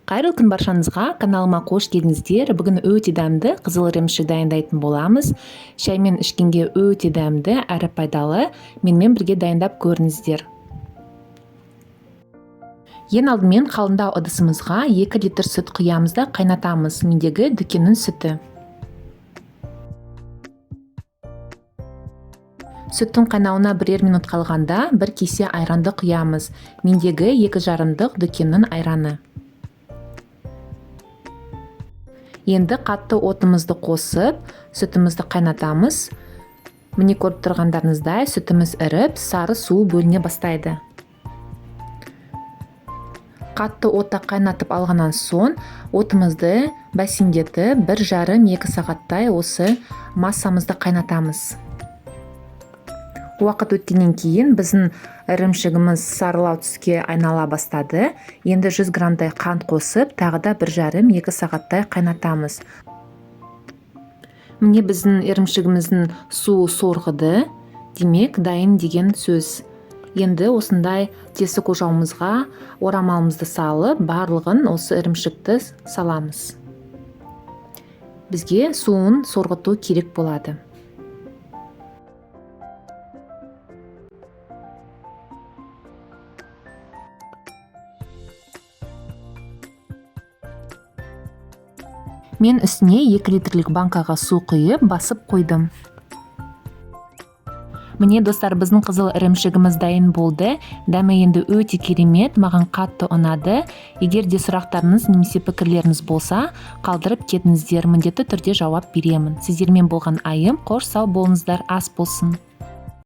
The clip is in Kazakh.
Қайырлы күн баршаңызға, каналыма қош келдіңіздер. Бүгін өте дәмді қызыл ірімшік дайындайтын боламыз. Шаймен ішкенге өте дәмді әрі пайдалы. Менімен бірге дайындап көріңіздер. Ең алдымен қалыңдау ыдысымызға 2 литр сүт құямыз да қайнатамыз. Мендегі дүкеннің сүті. Сүттің қайнауына бірер минут қалғанда 1 кесе айранды құямыз. Мендегі 2,5 дүкеннің айраны. Енді қатты отымызды қосып, сүтімізді қайнатамыз. Міне көріп тұрғандарыңыздай сүтіміз іріп, сары су бөліне бастайды. Қатты отта қайнатып алғаннан соң, отымызды бәсеңдетіп 1,5-2 сағаттай осы массамызды қайнатамыз. Уақыт өткеннен кейін біздің ірімшігіміз сарылау түске айнала бастады. Енді 100 грамдай қант қосып, тағы да 1,5-2 сағаттай қайнатамыз. Міне біздің ірімшігіміздің суы сорғыды, демек дайын деген сөз. Енді осындай тесік ожауымызға орамалымызды салып, барлығын осы ірімшікті саламыз. Бізге суын сорғыту керек болады. Мен үстіне 2 литрлік банкаға су құйып, басып қойдым. Міне достар, біздің қызыл ірімшігіміз дайын болды. Дәмі енді өте керемет, маған қатты ұнады. Егер де сұрақтарыңыз немесе пікірлеріңіз болса, қалдырып кетіңіздер, міндетті түрде жауап беремін. Сіздермен болған айым, қош сау болыңыздар, ас болсын.